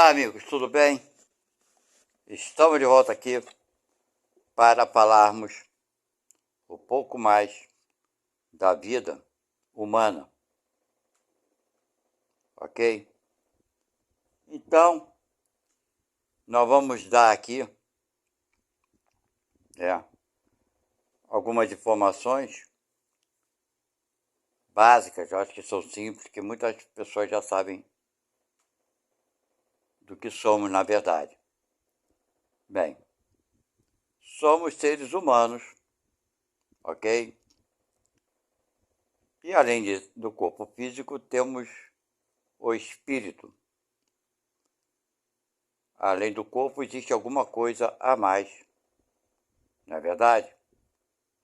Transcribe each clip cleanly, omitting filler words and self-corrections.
Olá, amigos, tudo bem? Estamos de volta aqui para falarmos um pouco mais da vida humana, ok? Então, nós vamos dar aqui algumas informações básicas, eu acho que são simples, que muitas pessoas já sabem do que somos na verdade. Bem, somos seres humanos, ok? E além do corpo físico, temos o espírito. Além do corpo, existe alguma coisa a mais, não é verdade?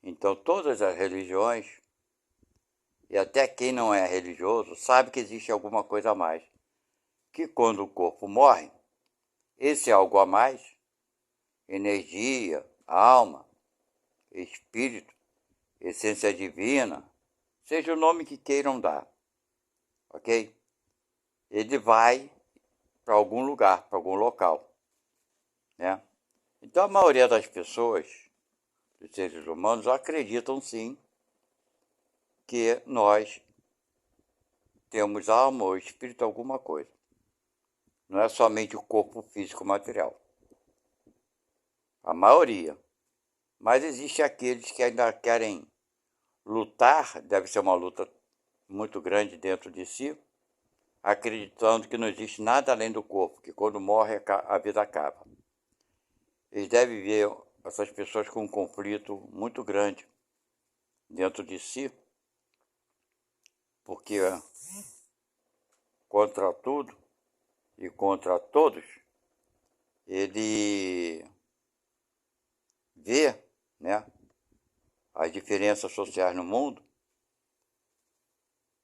Então, todas as religiões, e até quem não é religioso, sabe que existe alguma coisa a mais. Que quando o corpo morre, esse algo a mais, energia, alma, espírito, essência divina, seja o nome que queiram dar, ok? Ele vai para algum lugar, para algum local, né? Então, a maioria das pessoas, dos seres humanos, acreditam sim que nós temos alma ou espírito, alguma coisa. Não é somente o corpo físico material. A maioria. Mas existe aqueles que ainda querem lutar, deve ser uma luta muito grande dentro de si, acreditando que não existe nada além do corpo, que quando morre a vida acaba. Eles devem ver essas pessoas com um conflito muito grande dentro de si, porque contra tudo e contra todos, ele vê, né, as diferenças sociais no mundo,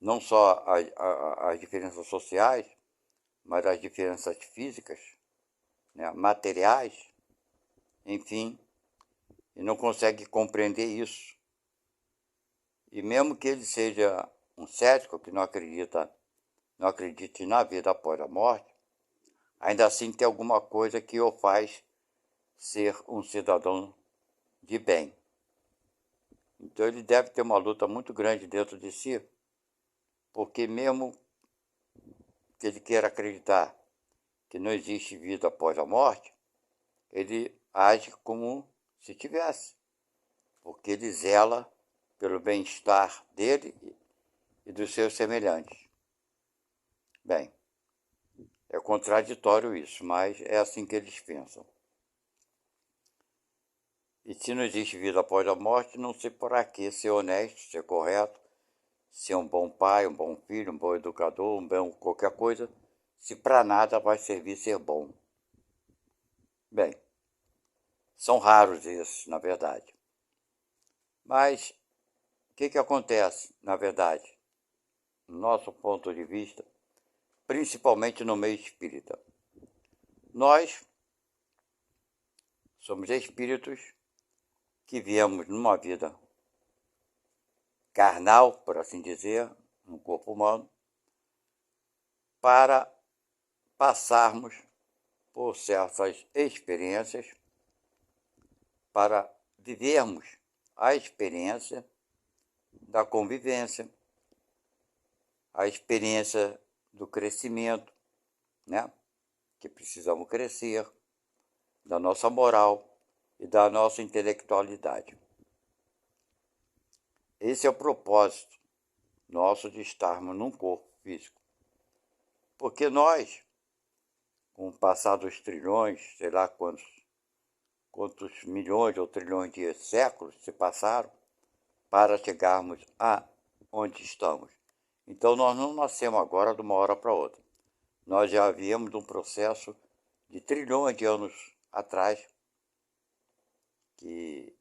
não só as diferenças sociais, mas as diferenças físicas, né, materiais, enfim, e não consegue compreender isso. E mesmo que ele seja um cético que não acredite na vida após a morte, ainda assim tem alguma coisa que o faz ser um cidadão de bem. Então ele deve ter uma luta muito grande dentro de si, porque mesmo que ele queira acreditar que não existe vida após a morte, ele age como se tivesse, porque ele zela pelo bem-estar dele e dos seus semelhantes. Bem, é contraditório isso, mas é assim que eles pensam. E se não existe vida após a morte, não sei por que ser honesto, ser correto, ser um bom pai, um bom filho, um bom educador, um bom qualquer coisa, se para nada vai servir ser bom. Bem, são raros esses, na verdade. Mas o que acontece, na verdade, no nosso ponto de vista, principalmente no meio espírita? Nós somos espíritos que viemos numa vida carnal, por assim dizer, no corpo humano, para passarmos por certas experiências, para vivermos a experiência da convivência, a experiência do crescimento, né? Que precisamos crescer, da nossa moral e da nossa intelectualidade. Esse é o propósito nosso de estarmos num corpo físico. Porque nós, com o passar dos trilhões, sei lá quantos milhões ou trilhões de séculos se passaram para chegarmos a onde estamos. Então nós não nascemos agora de uma hora para outra. Nós já viemos de um processo de trilhões de anos atrás, que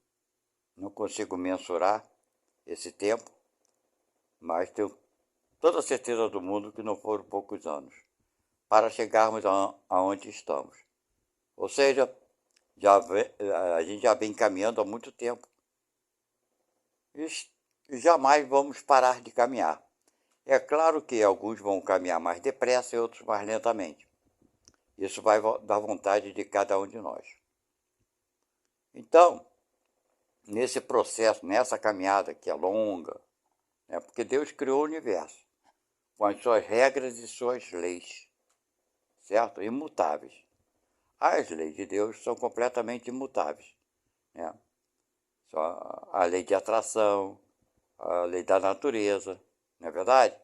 não consigo mensurar esse tempo, mas tenho toda a certeza do mundo que não foram poucos anos, para chegarmos aonde estamos. Ou seja, a gente já vem caminhando há muito tempo. E jamais vamos parar de caminhar. É claro que alguns vão caminhar mais depressa e outros mais lentamente. Isso vai da vontade de cada um de nós. Então, nesse processo, nessa caminhada que é longa, né, porque Deus criou o universo com as suas regras e suas leis, certo? Imutáveis. As leis de Deus são completamente imutáveis, né? Só a lei de atração, a lei da natureza, não é verdade?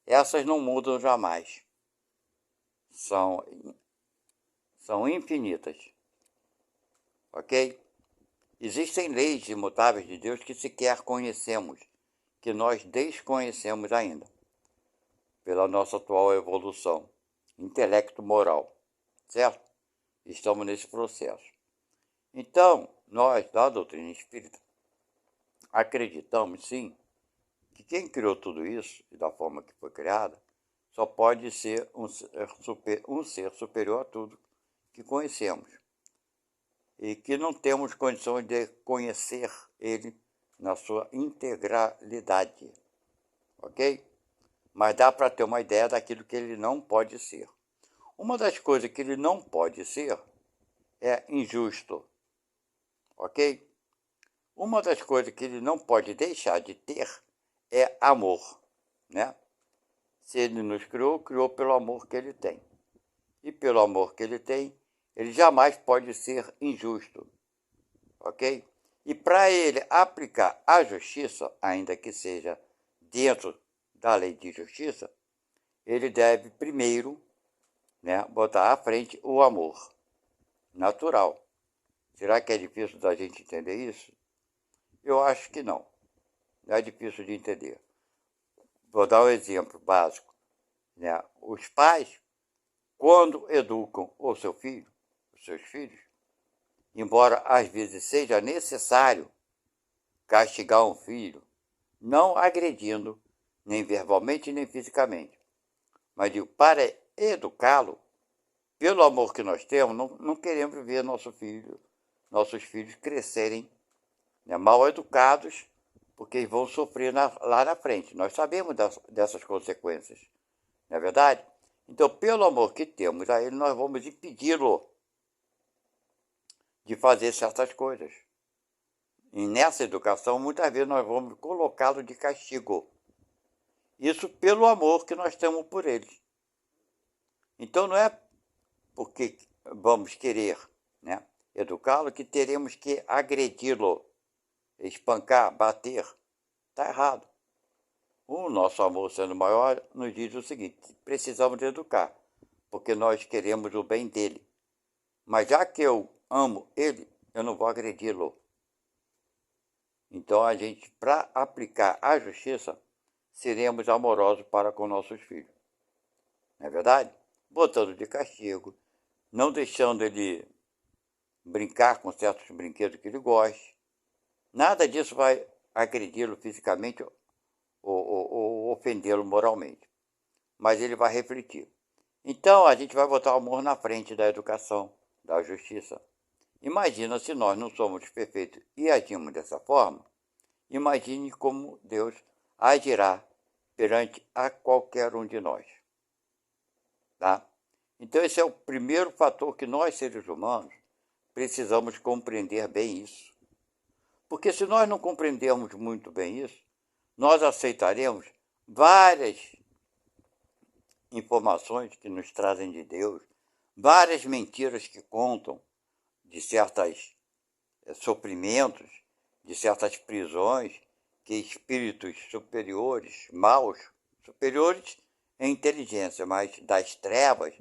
Essas não mudam jamais. São, são infinitas, ok? Existem leis imutáveis de Deus que sequer conhecemos, que nós desconhecemos ainda, pela nossa atual evolução, intelecto moral, certo? Estamos nesse processo. Então, nós, da doutrina espírita, acreditamos sim que quem criou tudo isso, e da forma que foi criada, só pode ser um ser superior a tudo que conhecemos. E que não temos condições de conhecer ele na sua integralidade. Ok? Mas dá para ter uma ideia daquilo que ele não pode ser. Uma das coisas que ele não pode ser é injusto. Ok? Uma das coisas que ele não pode deixar de ter é amor, né? Se ele nos criou, criou pelo amor que ele tem. E pelo amor que ele tem, ele jamais pode ser injusto, ok? E para ele aplicar a justiça, ainda que seja dentro da lei de justiça, ele deve primeiro, né, botar à frente o amor natural. Será que é difícil da gente entender isso? Eu acho que não. Não é difícil de entender. Vou dar um exemplo básico, né? Os pais, quando educam os seus filhos, embora às vezes seja necessário castigar um filho, não agredindo, nem verbalmente nem fisicamente, mas digo, para educá-lo, pelo amor que nós temos, não queremos ver nossos filhos crescerem, né, mal educados, porque eles vão sofrer lá na frente. Nós sabemos dessas consequências, não é verdade? Então, pelo amor que temos a ele, nós vamos impedi-lo de fazer certas coisas. E nessa educação, muitas vezes nós vamos colocá-lo de castigo. Isso pelo amor que nós temos por eles. Então não é porque vamos querer, né, educá-lo que teremos que agredi-lo, espancar, bater. Está errado. O nosso amor sendo maior nos diz o seguinte: precisamos de educar, porque nós queremos o bem dele. Mas já que eu amo ele, eu não vou agredi-lo. Então a gente, para aplicar a justiça, seremos amorosos para com nossos filhos. Não é verdade? Botando de castigo, não deixando ele brincar com certos brinquedos que ele goste. Nada disso vai agredi-lo fisicamente ou ofendê-lo moralmente. Mas ele vai refletir. Então a gente vai botar o amor na frente da educação, da justiça. Imagina se nós não somos perfeitos e agimos dessa forma. Imagine como Deus agirá perante a qualquer um de nós. Tá? Então esse é o primeiro fator que nós, seres humanos, precisamos compreender bem isso. Porque se nós não compreendermos muito bem isso, nós aceitaremos várias informações que nos trazem de Deus, várias mentiras que contam de certos sofrimentos, de certas prisões que espíritos superiores, maus, superiores em inteligência, mas das trevas,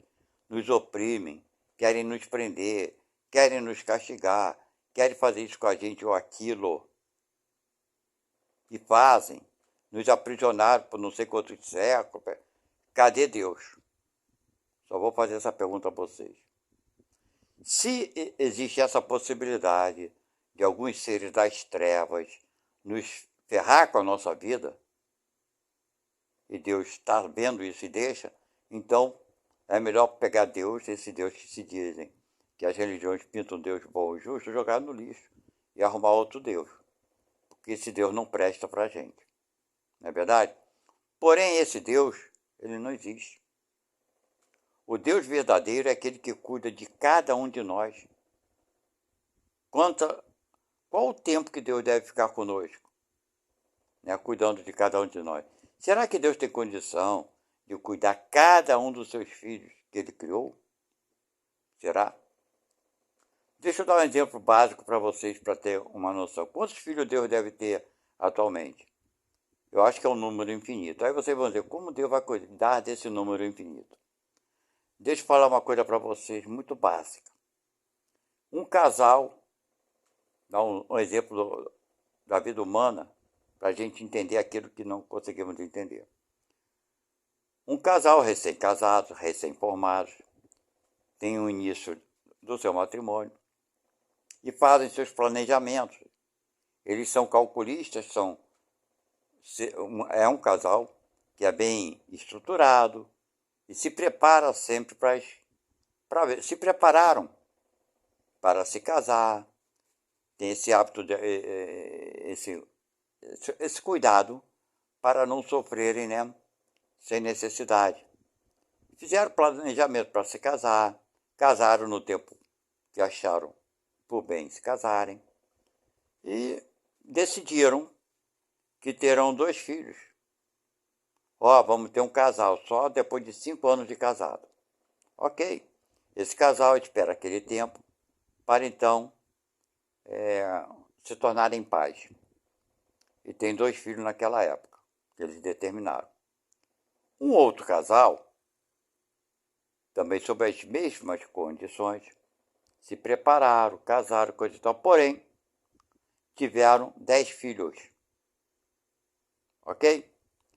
nos oprimem, querem nos prender, querem nos castigar, querem fazer isso com a gente ou aquilo. E fazem, nos aprisionaram por não sei quantos séculos. Cadê Deus? Só vou fazer essa pergunta a vocês. Se existe essa possibilidade de alguns seres das trevas nos ferrar com a nossa vida, e Deus está vendo isso e deixa, então é melhor pegar Deus, esse Deus que se dizem que as religiões pintam Deus bom e justo, jogar no lixo e arrumar outro Deus, porque esse Deus não presta para a gente, não é verdade? Porém, esse Deus, ele não existe. O Deus verdadeiro é aquele que cuida de cada um de nós. Qual o tempo que Deus deve ficar conosco, né, cuidando de cada um de nós? Será que Deus tem condição de cuidar cada um dos seus filhos que Ele criou? Será? Deixa eu dar um exemplo básico para vocês, para ter uma noção. Quantos filhos Deus deve ter atualmente? Eu acho que é um número infinito. Aí vocês vão dizer, como Deus vai cuidar desse número infinito? Deixa eu falar uma coisa para vocês muito básica. Um casal, dá um exemplo da vida humana, para a gente entender aquilo que não conseguimos entender. Um casal recém-casado, recém-formado, tem o início do seu matrimônio e fazem seus planejamentos. Eles são calculistas, é um casal que é bem estruturado e se prepara sempre para ver. Se prepararam para se casar, tem esse hábito, esse cuidado para não sofrerem, né, sem necessidade. Fizeram planejamento para se casar, casaram no tempo que acharam por bem se casarem e decidiram que terão 2 filhos. Vamos ter um casal só depois de 5 anos de casado. Ok, esse casal espera aquele tempo para então se tornarem pais. E tem 2 filhos naquela época, que eles determinaram. Um outro casal, também sob as mesmas condições, se prepararam, casaram, coisa e tal, porém, tiveram 10 filhos. Ok?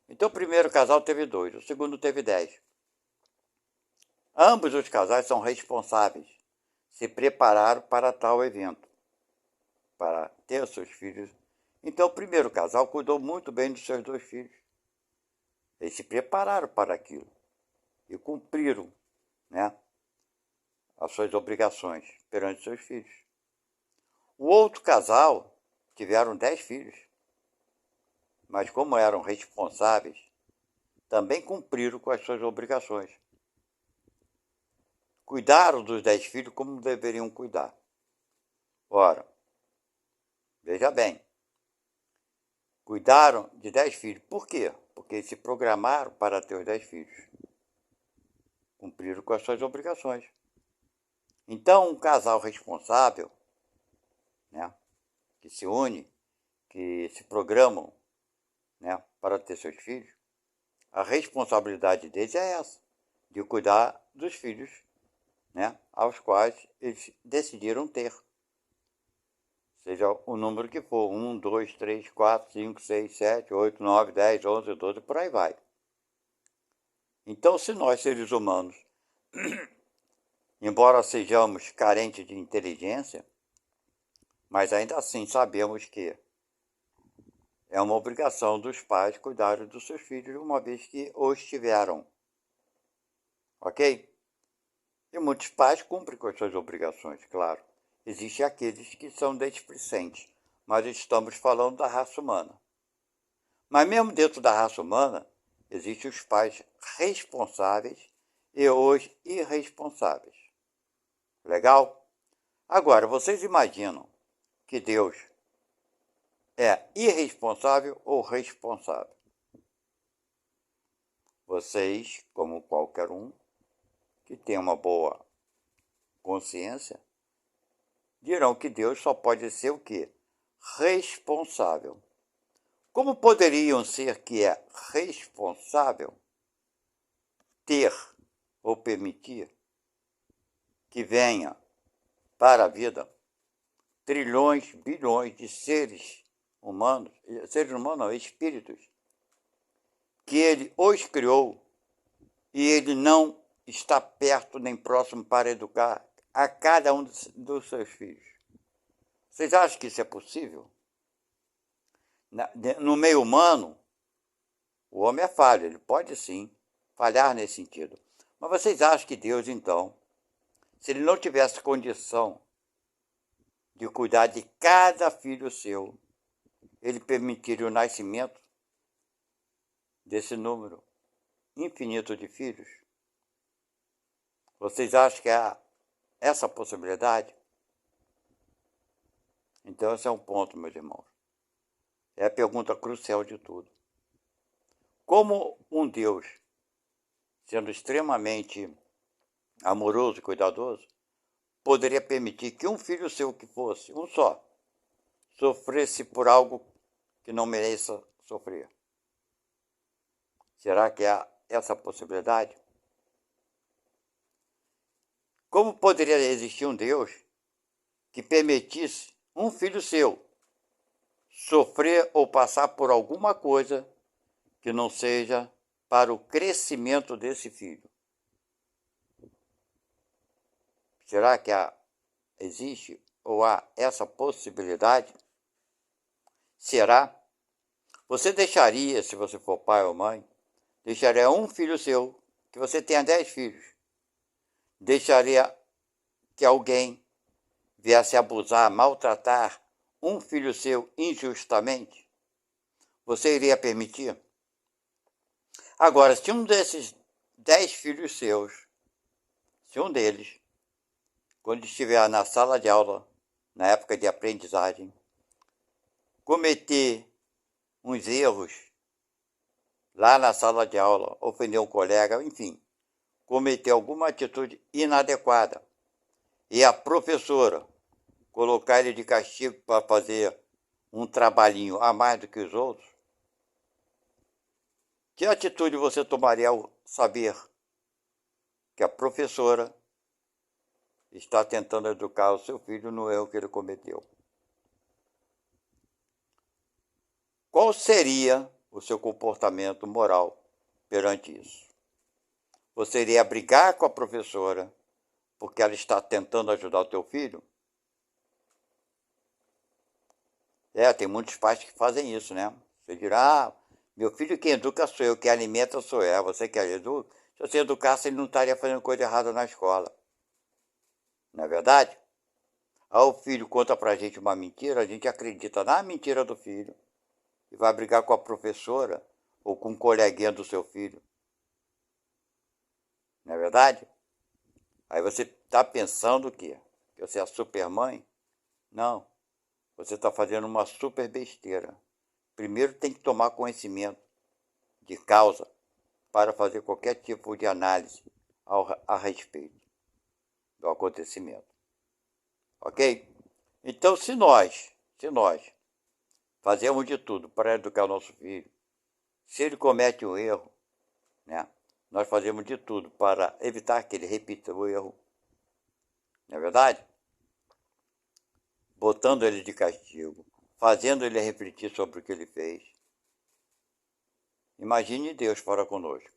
Então o primeiro casal teve 2, o segundo teve 10. Ambos os casais são responsáveis, se prepararam para tal evento, para ter seus filhos. Então o primeiro casal cuidou muito bem dos seus 2 filhos. Eles se prepararam para aquilo e cumpriram, né, as suas obrigações perante seus filhos. O outro casal tiveram 10 filhos, mas como eram responsáveis, também cumpriram com as suas obrigações. Cuidaram dos 10 filhos como deveriam cuidar. Ora, veja bem, cuidaram de 10 filhos. Por quê? Porque se programaram para ter os 10 filhos. Cumpriram com as suas obrigações. Então, um casal responsável, né, que se une, que se programam, né, para ter seus filhos, a responsabilidade deles é essa, de cuidar dos filhos, né, aos quais eles decidiram ter. Seja o número que for, 1, 2, 3, 4, 5, 6, 7, 8, 9, 10, 11, 12, por aí vai. Então, se nós, seres humanos, embora sejamos carentes de inteligência, mas ainda assim sabemos que é uma obrigação dos pais cuidarem dos seus filhos, uma vez que os tiveram. Ok? E muitos pais cumprem com as suas obrigações, claro. Existem aqueles que são displicentes, mas estamos falando da raça humana. Mas mesmo dentro da raça humana, existem os pais responsáveis e os irresponsáveis. Legal? Agora, vocês imaginam que Deus é irresponsável ou responsável? Vocês, como qualquer um que tem uma boa consciência, dirão que Deus só pode ser o quê? Responsável. Como poderiam ser que é responsável ter ou permitir que venha para a vida trilhões, bilhões de seres humanos não, espíritos, que ele os criou e ele não está perto nem próximo para educar a cada um dos seus filhos? Vocês acham que isso é possível? No meio humano, o homem é falho, ele pode sim falhar nesse sentido. Mas vocês acham que Deus, então, se ele não tivesse condição de cuidar de cada filho seu, ele permitiria o nascimento desse número infinito de filhos? Vocês acham que há essa possibilidade? Então esse é um ponto, meus irmãos. É a pergunta crucial de tudo. Como um Deus, sendo extremamente amoroso e cuidadoso, poderia permitir que um filho seu que fosse, um só, sofresse por algo que não mereça sofrer? Será que há essa possibilidade? Como poderia existir um Deus que permitisse um filho seu sofrer ou passar por alguma coisa que não seja para o crescimento desse filho? Será que existe ou há essa possibilidade? Será? Você deixaria, se você for pai ou mãe, deixaria um filho seu, que você tenha 10 filhos, deixaria que alguém viesse abusar, maltratar um filho seu injustamente? Você iria permitir? Agora, se um desses 10 filhos seus, se um deles, quando estiver na sala de aula, na época de aprendizagem, cometer uns erros lá na sala de aula, ofender um colega, enfim, cometer alguma atitude inadequada, e a professora colocar ele de castigo para fazer um trabalhinho a mais do que os outros, que atitude você tomaria ao saber que a professora está tentando educar o seu filho no erro que ele cometeu? Qual seria o seu comportamento moral perante isso? Você iria brigar com a professora porque ela está tentando ajudar o teu filho? Tem muitos pais que fazem isso, né? Você dirá, meu filho quem educa sou eu, quem alimenta sou eu. Você quer educar? Se você educasse, ele não estaria fazendo coisa errada na escola. Não é verdade? Aí o filho conta pra gente uma mentira, a gente acredita na mentira do filho e vai brigar com a professora ou com um coleguinha do seu filho. Não é verdade? Aí você está pensando o quê? Que você é a super mãe? Não. Você está fazendo uma super besteira. Primeiro tem que tomar conhecimento de causa para fazer qualquer tipo de análise a respeito do acontecimento. Ok? Então, se nós fazemos de tudo para educar o nosso filho, se ele comete um erro, né, nós fazemos de tudo para evitar que ele repita o erro, não é verdade? Botando ele de castigo, fazendo ele refletir sobre o que ele fez. Imagine Deus para conosco.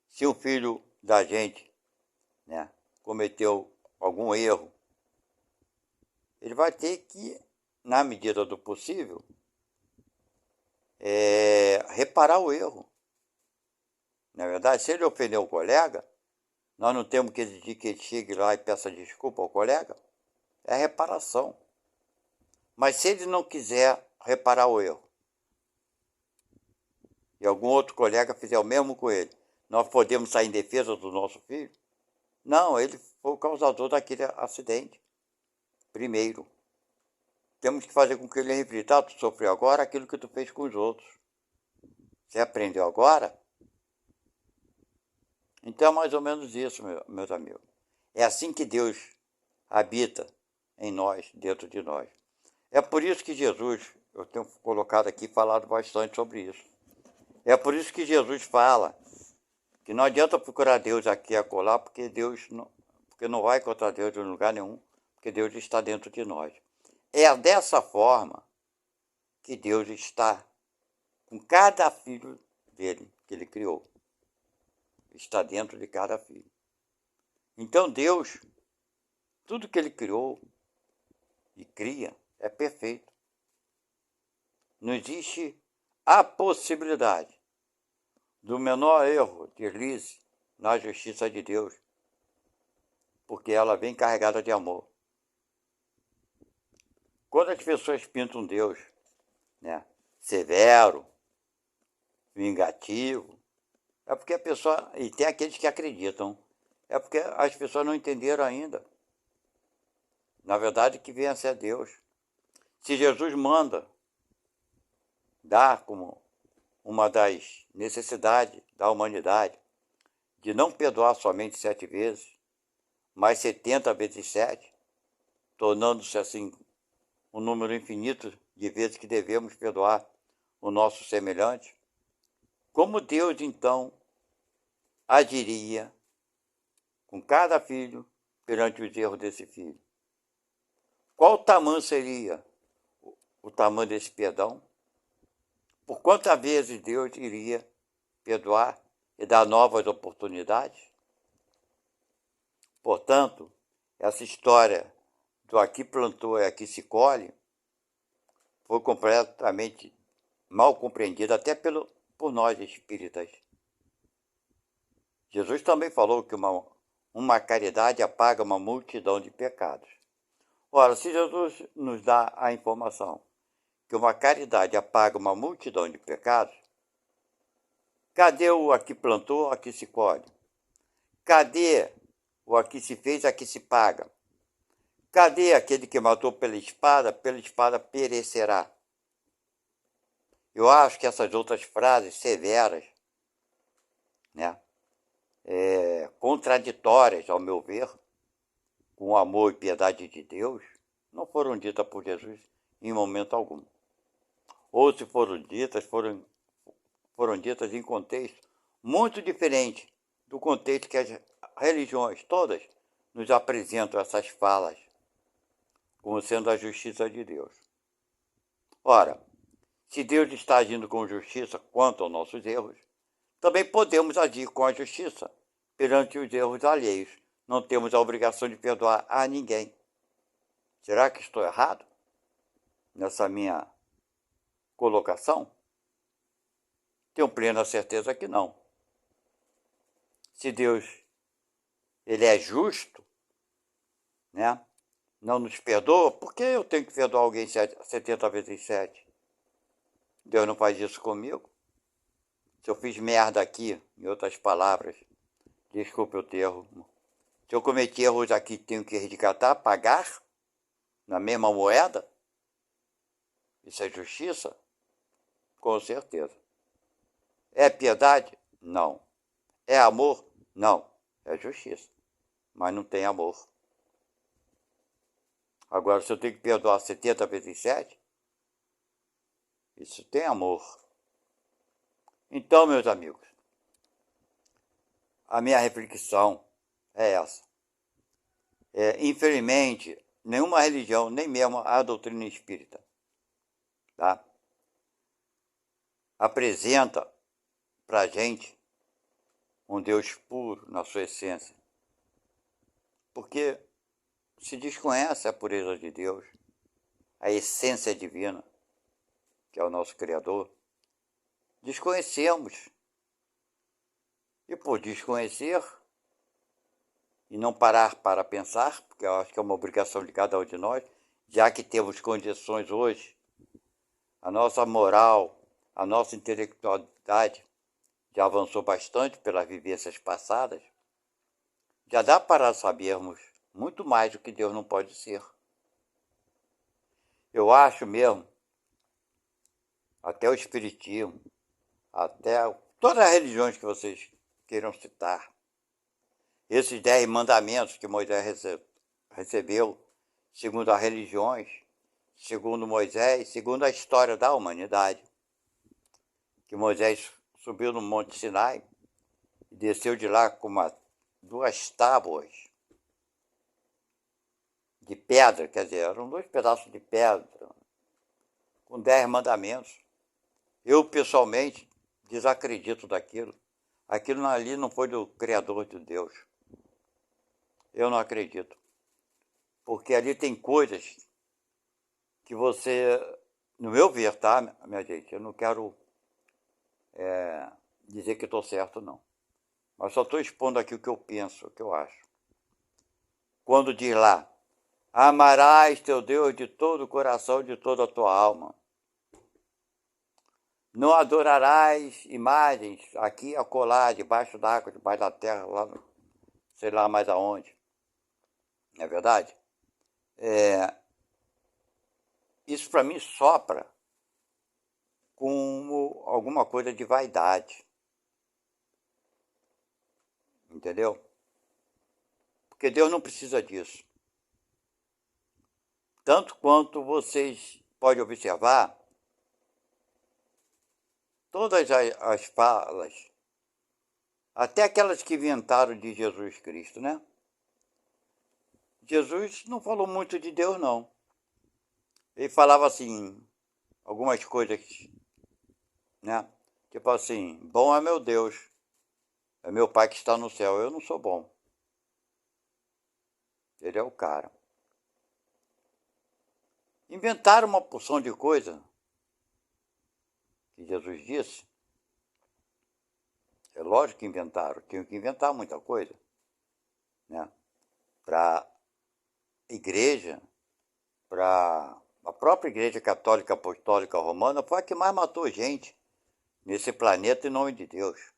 Se um filho da gente, né, cometeu algum erro, ele vai ter que, na medida do possível, reparar o erro. Na verdade, se ele ofendeu o colega, nós não temos que exigir que ele chegue lá e peça desculpa ao colega. É reparação. Mas se ele não quiser reparar o erro, e algum outro colega fizer o mesmo com ele, nós podemos sair em defesa do nosso filho? Não, ele foi o causador daquele acidente. Primeiro, temos que fazer com que ele reflita: tu sofreu agora aquilo que tu fez com os outros. Você aprendeu agora? Então é mais ou menos isso, meus amigos. É assim que Deus habita em nós, dentro de nós. É por isso que Jesus, eu tenho colocado aqui, falado bastante sobre isso. É por isso que Jesus fala que não adianta procurar Deus aqui e acolá, porque não vai encontrar Deus em lugar nenhum, porque Deus está dentro de nós. É dessa forma que Deus está com cada filho dele, que ele criou. Está dentro de cada filho. Então Deus, tudo que ele criou e cria, é perfeito. Não existe a possibilidade do menor erro, deslize na justiça de Deus, porque ela vem carregada de amor. Quando as pessoas pintam Deus, né, severo, vingativo, é porque a pessoa, e tem aqueles que acreditam É porque as pessoas não entenderam ainda. Na verdade, que venha a ser Deus. Se Jesus manda dar como uma das necessidades da humanidade de não perdoar somente 7 vezes, mas 70 vezes 7, tornando-se assim um número infinito de vezes que devemos perdoar o nosso semelhante, como Deus então agiria com cada filho perante os erros desse filho? Qual tamanho seria o tamanho desse perdão? Por quantas vezes Deus iria perdoar e dar novas oportunidades? Portanto, essa história do aqui plantou e aqui se colhe foi completamente mal compreendida até por nós espíritas. Jesus também falou que uma caridade apaga uma multidão de pecados. Ora, se Jesus nos dá a informação que uma caridade apaga uma multidão de pecados, cadê o aqui plantou, aqui se colhe? Cadê o aqui se fez, aqui se paga? Cadê aquele que matou pela espada perecerá? Eu acho que essas outras frases severas, né, contraditórias, ao meu ver, com o amor e piedade de Deus, não foram ditas por Jesus em momento algum. Ou se foram ditas, foram ditas em contexto muito diferente do contexto que as religiões todas nos apresentam essas falas como sendo a justiça de Deus. Ora, se Deus está agindo com justiça quanto aos nossos erros, também podemos agir com a justiça perante os erros alheios. Não temos a obrigação de perdoar a ninguém. Será que estou errado nessa minha colocação? Tenho plena certeza que não. Se Deus ele é justo, né? Não nos perdoa, por que eu tenho que perdoar alguém 70 vezes 7? Deus não faz isso comigo. Se eu fiz merda aqui, em outras palavras, desculpe o termo, se eu cometi erros aqui, tenho que resgatar, pagar na mesma moeda? Isso é justiça? Com certeza. É piedade? Não. É amor? Não. É justiça. Mas não tem amor. Agora, se eu tenho que perdoar 70 vezes 7, isso tem amor. Então, meus amigos, a minha reflexão é essa. Infelizmente, nenhuma religião, nem mesmo a doutrina espírita, tá, apresenta para a gente um Deus puro na sua essência. Porque se desconhece a pureza de Deus, a essência divina, que é o nosso Criador, desconhecemos. E por desconhecer e não parar para pensar, porque eu acho que é uma obrigação de cada um de nós, já que temos condições hoje, a nossa moral, a nossa intelectualidade já avançou bastante pelas vivências passadas, já dá para sabermos muito mais do que Deus não pode ser. Eu acho mesmo, até o Espiritismo, até todas as religiões que vocês queiram citar, esses 10 mandamentos que Moisés recebeu, segundo as religiões, segundo Moisés, segundo a história da humanidade, que Moisés subiu no Monte Sinai e desceu de lá com 2 tábuas de pedra, quer dizer, eram 2 pedaços de pedra, com 10 mandamentos. Eu, pessoalmente, desacredito daquilo. Aquilo ali não foi do Criador de Deus. Eu não acredito. Porque ali tem coisas que você, no meu ver, tá, minha gente? Eu não quero dizer que estou certo, não. Mas só estou expondo aqui o que eu penso, o que eu acho. Quando diz lá, amarás teu Deus de todo o coração, de toda a tua alma. Não adorarás imagens aqui, acolá, debaixo d'água, debaixo da terra, lá no sei lá mais aonde. Não é verdade? Isso para mim sopra como alguma coisa de vaidade. Entendeu? Porque Deus não precisa disso. Tanto quanto vocês podem observar, todas as falas, até aquelas que inventaram de Jesus Cristo, né? Jesus não falou muito de Deus, não. Ele falava assim, algumas coisas, né? Tipo assim, bom é meu Deus, é meu Pai que está no céu, eu não sou bom. Ele é o cara. Inventaram uma porção de coisa que Jesus disse. É lógico que inventaram, tinham que inventar muita coisa, né? Para igreja, para a própria Igreja Católica Apostólica Romana, foi a que mais matou gente nesse planeta em nome de Deus.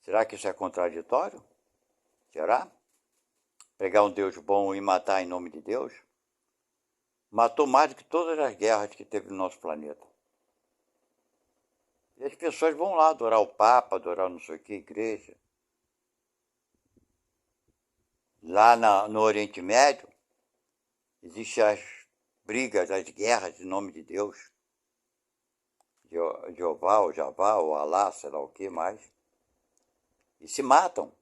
Será que isso é contraditório? Será? Pregar um Deus bom e matar em nome de Deus? Matou mais do que todas as guerras que teve no nosso planeta. E as pessoas vão lá adorar o Papa, adorar não sei o que, igreja. Lá no Oriente Médio, existem as brigas, as guerras em nome de Deus. Jeová, ou Javá, ou Alá, sei lá o que mais. E se matam.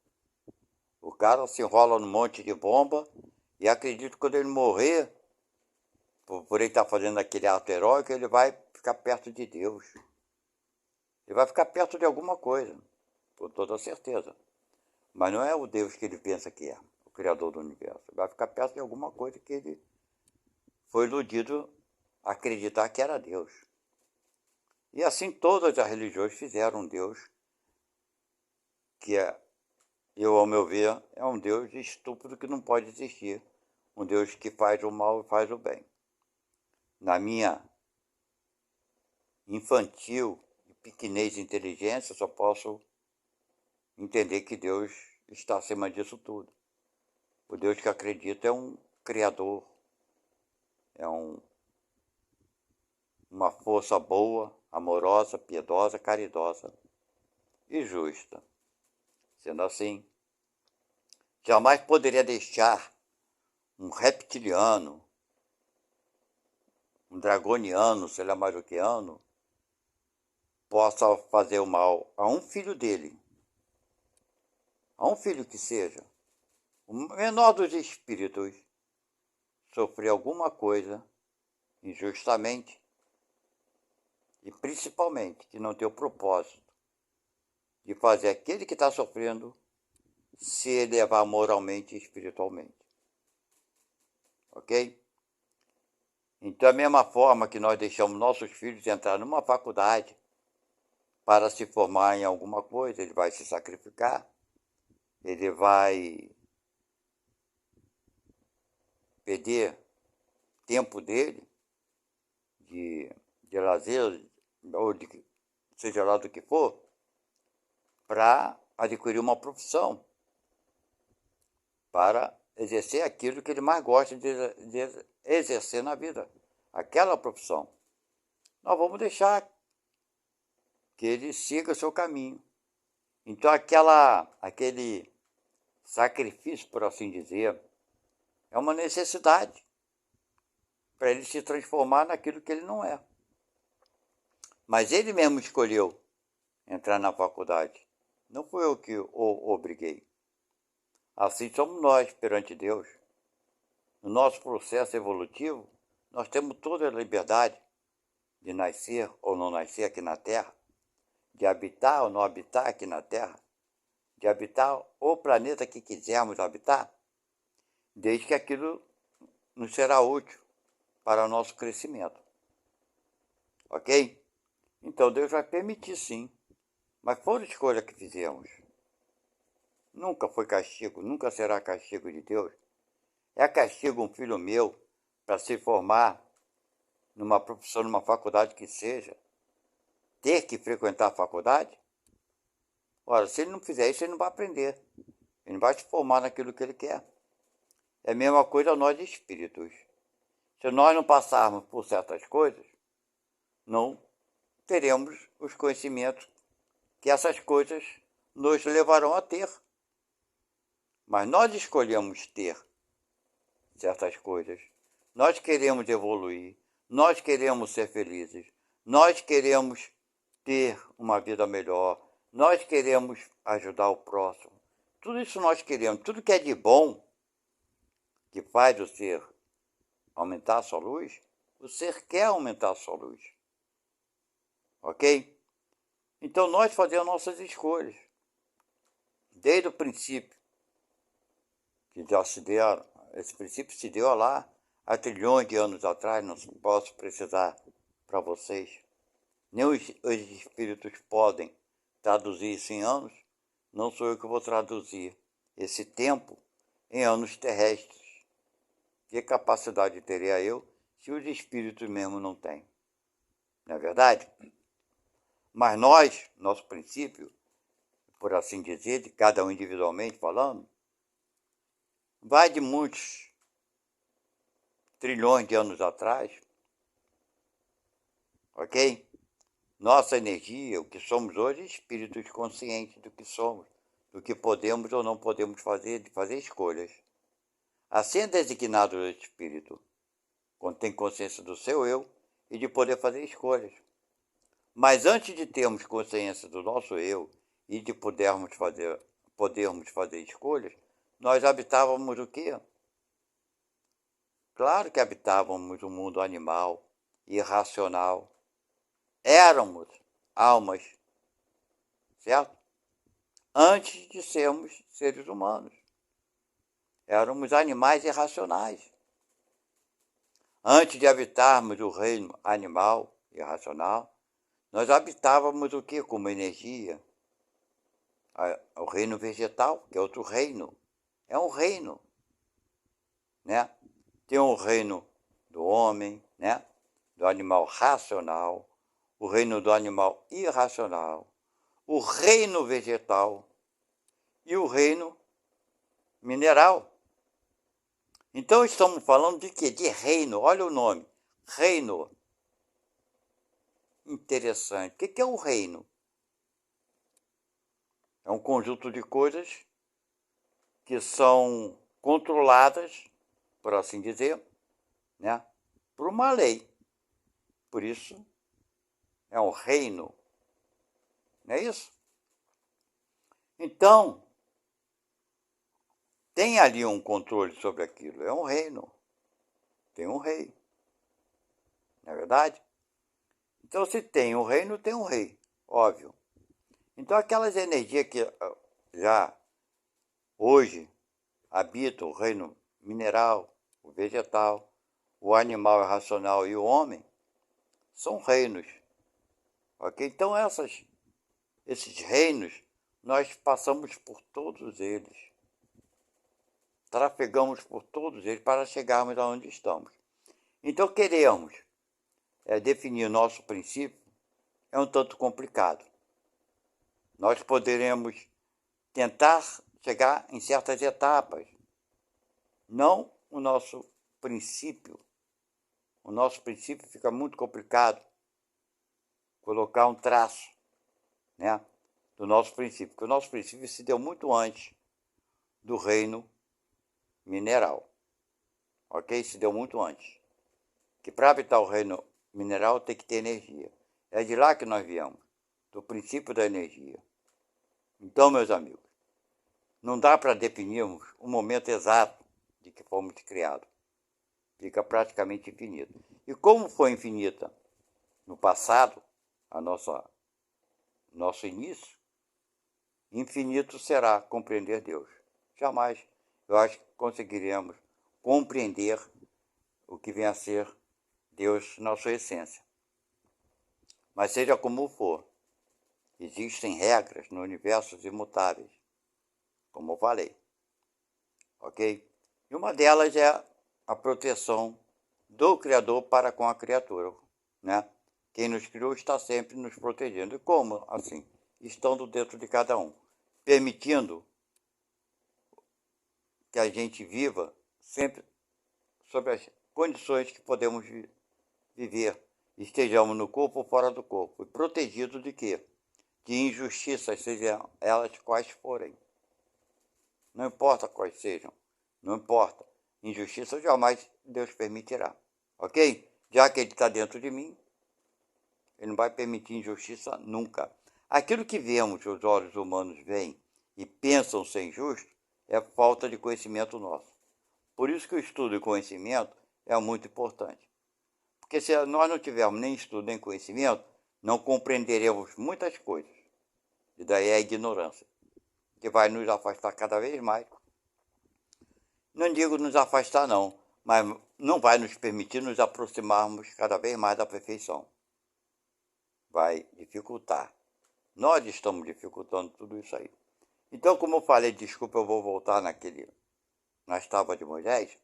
O cara se enrola num monte de bomba e acredito que quando ele morrer, por ele estar fazendo aquele ato heróico, ele vai ficar perto de Deus. Ele vai ficar perto de alguma coisa, com toda certeza. Mas não é o Deus que ele pensa que é, o Criador do Universo. Ele vai ficar perto de alguma coisa que ele foi iludido a acreditar que era Deus. E assim todas as religiões fizeram um Deus que ao meu ver, é um Deus estúpido que não pode existir. Um Deus que faz o mal e faz o bem. Na minha infantil e pequenez inteligência, só posso entender que Deus está acima disso tudo. O Deus que acredita é um criador, é uma força boa, amorosa, piedosa, caridosa e justa. Sendo assim, jamais poderia deixar um reptiliano, um dragoniano, sei lá mais o que ano, possa fazer o mal a um filho dele, a um filho que seja, o menor dos espíritos, sofrer alguma coisa injustamente e principalmente que não tem o propósito de fazer aquele que está sofrendo se elevar moralmente e espiritualmente. Ok? Então, da mesma forma que nós deixamos nossos filhos entrar numa faculdade para se formar em alguma coisa, ele vai se sacrificar, ele vai perder tempo dele de lazer, ou de seja lá do que for, para adquirir uma profissão, para exercer aquilo que ele mais gosta de exercer na vida, aquela profissão. Nós vamos deixar que ele siga o seu caminho. Então aquele sacrifício, por assim dizer, é uma necessidade para ele se transformar naquilo que ele não é. Mas ele mesmo escolheu entrar na faculdade. Não fui eu que o obriguei. Assim somos nós perante Deus. No nosso processo evolutivo, nós temos toda a liberdade de nascer ou não nascer aqui na Terra, de habitar ou não habitar aqui na Terra, de habitar o planeta que quisermos habitar, desde que aquilo nos será útil para o nosso crescimento. Ok? Então Deus vai permitir sim, mas foi a escolha que fizemos. Nunca foi castigo, nunca será castigo de Deus. É castigo um filho meu para se formar numa profissão, numa faculdade que seja, ter que frequentar a faculdade? Ora, se ele não fizer isso, ele não vai aprender. Ele vai se formar naquilo que ele quer. É a mesma coisa nós espíritos. Se nós não passarmos por certas coisas, não teremos os conhecimentos que essas coisas nos levarão a ter. Mas nós escolhemos ter certas coisas. Nós queremos evoluir, nós queremos ser felizes, nós queremos ter uma vida melhor, nós queremos ajudar o próximo. Tudo isso nós queremos, tudo que é de bom, que faz o ser aumentar a sua luz, o ser quer aumentar a sua luz. Ok? Então nós fazemos nossas escolhas. Desde o princípio, que já se deu, esse princípio se deu lá há trilhões de anos atrás, não posso precisar para vocês. Nem os espíritos podem traduzir isso em anos, não sou eu que vou traduzir esse tempo em anos terrestres. Que capacidade teria eu se os espíritos mesmo não têm? Não é verdade? Mas nós, nosso princípio, por assim dizer, de cada um individualmente falando, vai de muitos trilhões de anos atrás, ok? Nossa energia, o que somos hoje, espíritos conscientes do que somos, do que podemos ou não podemos fazer, de fazer escolhas. Assim é designado o espírito, quando tem consciência do seu eu e de poder fazer escolhas. Mas antes de termos consciência do nosso eu e de podermos fazer escolhas, nós habitávamos o quê? Claro que habitávamos um mundo animal, irracional. Éramos almas, certo? Antes de sermos seres humanos. Éramos animais irracionais. Antes de habitarmos o reino animal, irracional, nós habitávamos o que como energia? O reino vegetal, que é outro reino. É um reino, né? Tem o reino do homem, né? Do animal racional, o reino do animal irracional, o reino vegetal e o reino mineral. Então estamos falando de quê? De reino, olha o nome, reino. Interessante. O que é o reino? É um conjunto de coisas que são controladas, por assim dizer, né, por uma lei. Por isso, é um reino. Não é isso? Então, tem ali um controle sobre aquilo. É um reino. Tem um rei. Não é verdade? Então, se tem um reino, tem um rei. Óbvio. Então, aquelas energias que já hoje habitam o reino mineral, o vegetal, o animal irracional e o homem, são reinos. Ok? Então, esses reinos, nós passamos por todos eles. Trafegamos por todos eles para chegarmos aonde estamos. Então, queremos definir nosso princípio é um tanto complicado. Nós poderemos tentar chegar em certas etapas. Não o nosso princípio. O nosso princípio fica muito complicado. Colocar um traço, né, do nosso princípio. Porque o nosso princípio se deu muito antes do reino mineral. Ok? Se deu muito antes. Que para habitar o reino mineral tem que ter energia. É de lá que nós viemos. Do princípio da energia. Então, meus amigos, não dá para definirmos o momento exato de que fomos criados. Fica praticamente infinito. E como foi infinita no passado, nosso início, infinito será compreender Deus. Jamais, eu acho que conseguiremos compreender o que vem a ser Deus na sua essência. Mas seja como for, existem regras no universo imutáveis, como eu falei, ok? E uma delas é a proteção do Criador para com a criatura, né? Quem nos criou está sempre nos protegendo. E como assim? Estando dentro de cada um, permitindo que a gente viva sempre sobre as condições que podemos viver, estejamos no corpo ou fora do corpo, e protegido de quê? De injustiças, sejam elas quais forem. Não importa quais sejam, não importa. Injustiça jamais Deus permitirá, ok? Já que Ele está dentro de mim, Ele não vai permitir injustiça nunca. Aquilo que vemos, os olhos humanos veem e pensam ser injusto, é falta de conhecimento nosso. Por isso que o estudo e conhecimento é muito importante. Porque se nós não tivermos nem estudo nem conhecimento, não compreenderemos muitas coisas. E daí é a ignorância, que vai nos afastar cada vez mais. Não digo nos afastar não, mas não vai nos permitir nos aproximarmos cada vez mais da perfeição. Vai dificultar. Nós estamos dificultando tudo isso aí. Então, como eu falei, desculpa, eu vou voltar na estátua de Moisés.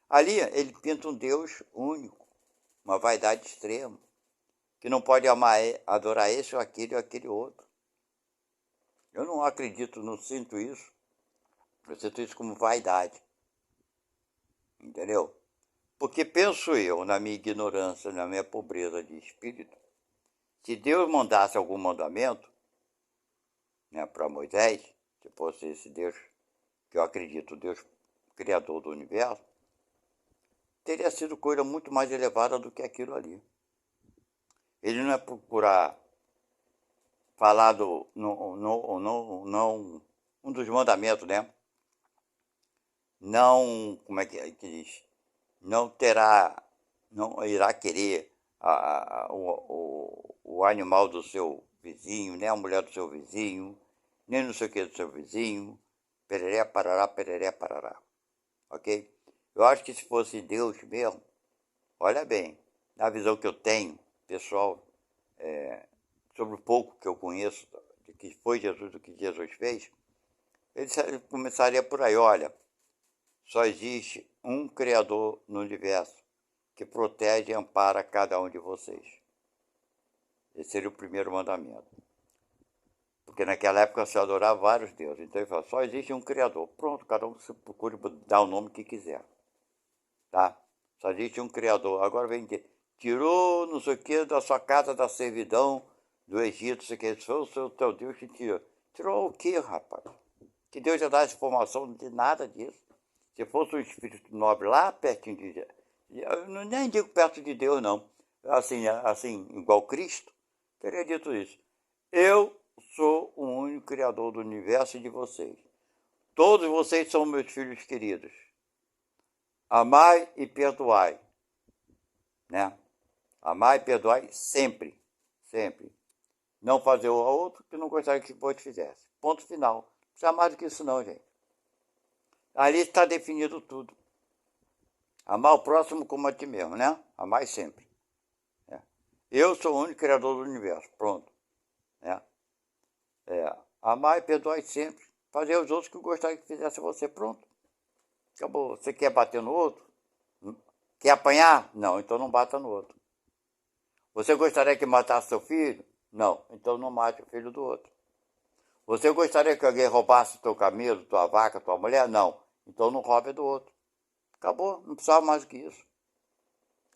Ali ele pinta um Deus único, uma vaidade extrema, que não pode amar, adorar esse ou aquele outro. Eu não acredito, não sinto isso. Eu sinto isso como vaidade. Entendeu? Porque penso eu, na minha ignorância, na minha pobreza de espírito, se Deus mandasse algum mandamento, né, para Moisés, se fosse esse Deus que eu acredito, Deus criador do universo, teria sido coisa muito mais elevada do que aquilo ali. Ele não é procurar falar um dos mandamentos, né? Não, como é que diz? Não irá querer o animal do seu vizinho, nem a mulher do seu vizinho, nem não sei o que do seu vizinho, pereré, parará, ok? Eu acho que se fosse Deus mesmo, olha bem, na visão que eu tenho, pessoal, sobre o pouco que eu conheço de que foi Jesus, do que Jesus fez, ele começaria por aí, olha, só existe um Criador no universo que protege e ampara cada um de vocês. Esse seria o primeiro mandamento. Porque naquela época se adorava vários deuses. Então ele fala, só existe um Criador. Pronto, cada um se procure dar o nome que quiser. Tá? Só existe um Criador. Agora vem dizer, tirou não sei o que da sua casa da servidão do Egito, não sei o que, foi o seu teu Deus que tirou. Tirou o que, rapaz? Que Deus já dá essa informação de nada disso. Se fosse um espírito nobre lá pertinho de... Eu nem digo perto de Deus, não. Assim, igual Cristo, teria dito isso. Eu sou o único Criador do universo e de vocês. Todos vocês são meus filhos queridos. Amai e perdoai. Né? Amai e perdoai sempre. Sempre. Não fazer o outro que não gostaria que você fizesse. Ponto final. Não precisa mais do que isso não, gente. Ali está definido tudo. Amar o próximo como a ti mesmo, né? Amar sempre. Eu sou o único Criador do universo. Pronto. Amar e perdoar sempre. Fazer os outros que gostaria que fizesse você. Pronto. Acabou. Você quer bater no outro? Quer apanhar? Não, então não bata no outro. Você gostaria que matasse seu filho? Não, então não mate o filho do outro. Você gostaria que alguém roubasse teu camelo, tua vaca, tua mulher? Não, então não roube do outro. Acabou, não precisava mais do que isso.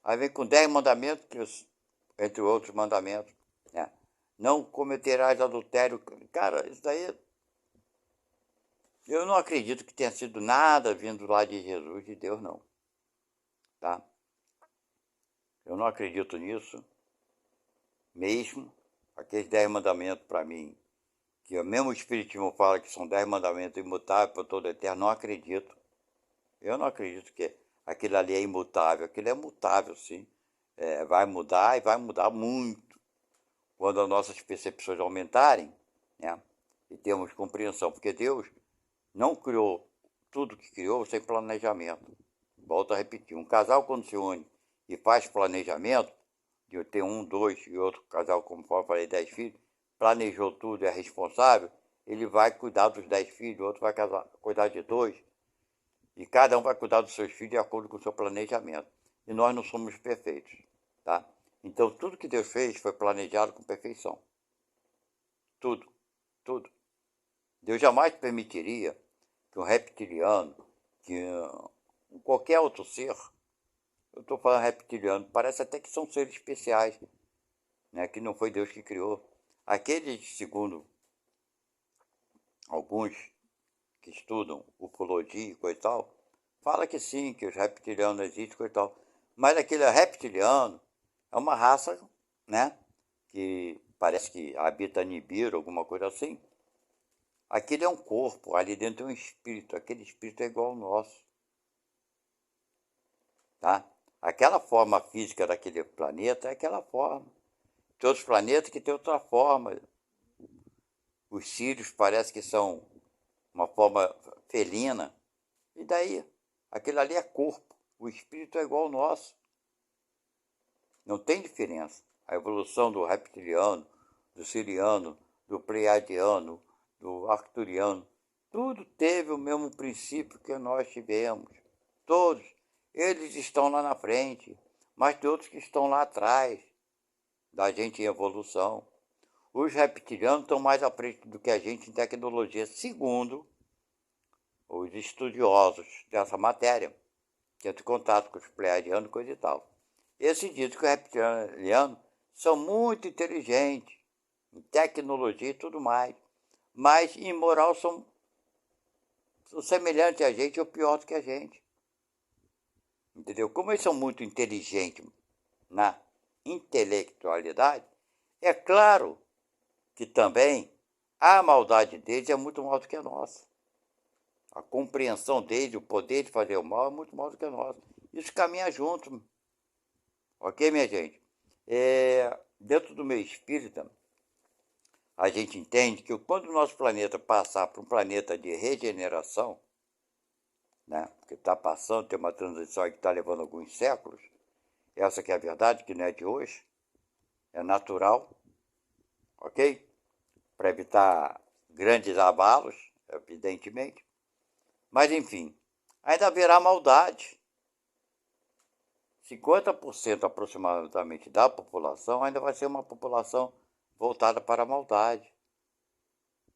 Aí vem com 10 mandamentos, entre outros mandamentos. Né? Não cometerás adultério. Cara, isso daí... Eu não acredito que tenha sido nada vindo lá de Jesus, de Deus, não. Tá? Eu não acredito nisso. Mesmo aqueles 10 mandamentos para mim, que o mesmo Espiritismo fala que são 10 mandamentos imutáveis para todo eterno, não acredito. Eu não acredito que aquilo ali é imutável. Aquilo é mutável, sim. Vai mudar e vai mudar muito quando as nossas percepções aumentarem, né? E temos compreensão, porque Deus não criou tudo que criou sem planejamento. Volto a repetir, um casal quando se une e faz planejamento, de ter um, dois e outro casal, como eu falei, 10 filhos, planejou tudo, é responsável, ele vai cuidar dos 10 filhos, o outro vai cuidar de 2, e cada um vai cuidar dos seus filhos de acordo com o seu planejamento. E nós não somos perfeitos, tá? Então tudo que Deus fez foi planejado com perfeição. Tudo, tudo. Deus jamais permitiria que um reptiliano, que qualquer outro ser, eu estou falando reptiliano, parece até que são seres especiais, né, que não foi Deus que criou. Aqueles, segundo alguns que estudam ufologia e coisa e tal, fala que sim, que os reptilianos existem, coisa e tal. Mas aquele reptiliano é uma raça, né, que parece que habita Nibiru, alguma coisa assim. Aquele é um corpo, ali dentro é um espírito. Aquele espírito é igual ao nosso. Tá? Aquela forma física daquele planeta é aquela forma. Tem outros planetas que tem outra forma. Os Sírios parece que são uma forma felina. E daí? Aquilo ali é corpo. O espírito é igual ao nosso. Não tem diferença. A evolução do reptiliano, do siriano, do pleiadiano, do arcturiano, tudo teve o mesmo princípio que nós tivemos. Todos. Eles estão lá na frente, mas tem outros que estão lá atrás da gente em evolução. Os reptilianos estão mais à frente do que a gente em tecnologia, segundo os estudiosos dessa matéria, que entram em contato com os pleiadianos e coisa e tal. Esses dizem que os reptilianos são muito inteligentes, em tecnologia e tudo mais, mas em moral são semelhantes a gente ou pior do que a gente. Entendeu? Como eles são muito inteligentes na intelectualidade, é claro que também a maldade deles é muito maior do que a nossa. A compreensão deles, o poder de fazer o mal é muito maior do que a nossa. Isso caminha junto. Ok, minha gente? Dentro do meio espírita, a gente entende que quando o nosso planeta passar para um planeta de regeneração, né, porque está passando, tem uma transição aí que está levando alguns séculos, essa que é a verdade, que não é de hoje, é natural, ok? Para evitar grandes abalos, evidentemente. Mas, enfim, ainda haverá maldade. 50% aproximadamente da população ainda vai ser uma população voltada para a maldade.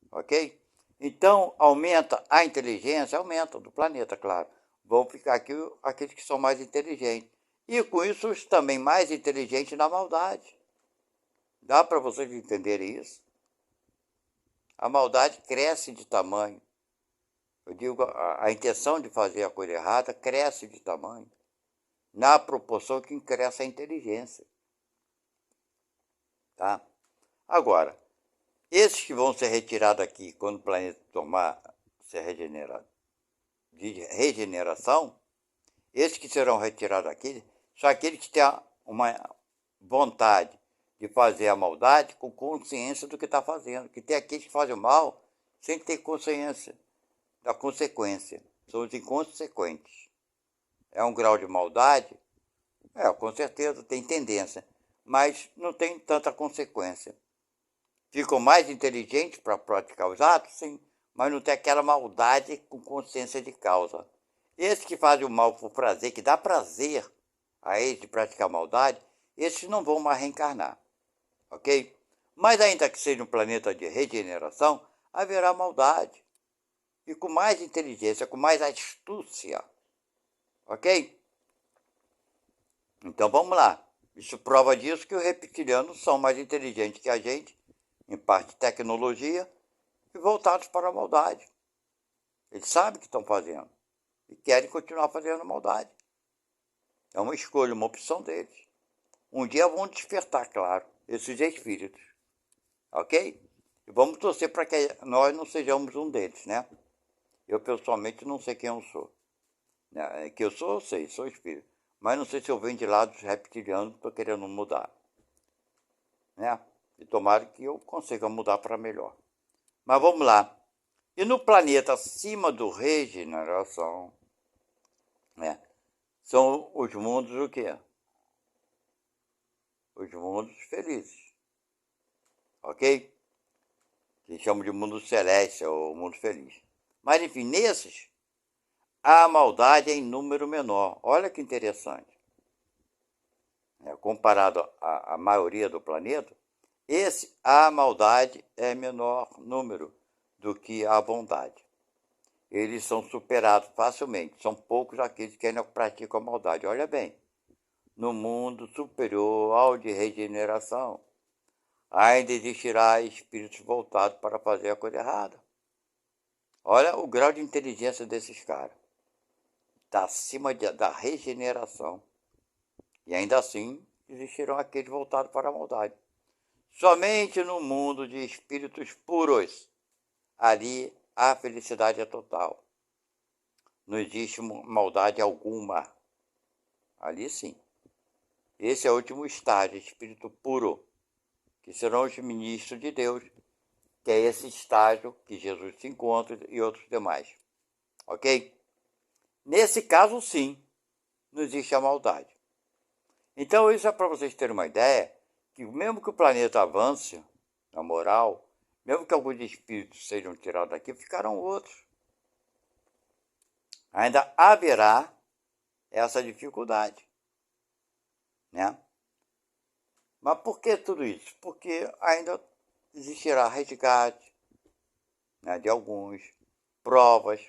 Ok? Então, aumenta a inteligência, aumenta do planeta, claro. Vão ficar aqui aqueles que são mais inteligentes. E com isso, os também mais inteligentes na maldade. Dá para vocês entenderem isso? A maldade cresce de tamanho. Eu digo, a intenção de fazer a coisa errada cresce de tamanho, na proporção que cresce a inteligência. Tá? Agora, esses que vão ser retirados aqui quando o planeta ser regenerado, de regeneração, esses que serão retirados aqui, são aqueles que têm uma vontade de fazer a maldade com consciência do que está fazendo. Que tem aqueles que fazem o mal sem ter consciência da consequência. São os inconsequentes. É um grau de maldade? Com certeza tem tendência, mas não tem tanta consequência. Ficam mais inteligentes para praticar os atos, sim, mas não tem aquela maldade com consciência de causa. Esses que fazem o mal por prazer, que dá prazer a eles de praticar maldade, esses não vão mais reencarnar, ok? Mas ainda que seja um planeta de regeneração, haverá maldade. E com mais inteligência, com mais astúcia, ok? Então vamos lá. Isso prova disso que os reptilianos são mais inteligentes que a gente, em parte de tecnologia, e voltados para a maldade. Eles sabem o que estão fazendo e querem continuar fazendo maldade. É uma escolha, uma opção deles. Um dia vão despertar, claro, esses espíritos. Ok? E vamos torcer para que nós não sejamos um deles, né? Eu, pessoalmente, não sei quem eu sou. Que eu sei, sou espírito. Mas não sei se eu venho de lá dos reptilianos, estou querendo mudar. Né? E tomara que eu consiga mudar para melhor. Mas vamos lá. E no planeta acima do regeneração, né, são os mundos o quê? Os mundos felizes. Ok? Que chamam de mundo celeste ou mundo feliz. Mas enfim, nesses, a maldade é em número menor. Olha que interessante. Comparado à maioria do planeta, a maldade é menor número do que a bondade. eles são superados facilmente. São poucos aqueles que ainda praticam a maldade. Olha bem, no mundo superior ao de regeneração, ainda existirá espíritos voltados para fazer a coisa errada. Olha o grau de inteligência desses caras. Está acima da regeneração. E ainda assim, existirão aqueles voltados para a maldade. Somente no mundo de espíritos puros, ali a felicidade é total. Não existe maldade alguma. Ali sim. Esse é o último estágio, espírito puro, que serão os ministros de Deus, que é esse estágio que Jesus se encontra e outros demais. Ok? Nesse caso, sim, não existe a maldade. Então, isso é para vocês terem uma ideia, que mesmo que o planeta avance, na moral, mesmo que alguns espíritos sejam tirados daqui, ficarão outros. Ainda haverá essa dificuldade, né? Mas por que tudo isso? Porque ainda existirá resgate, né, de alguns, provas.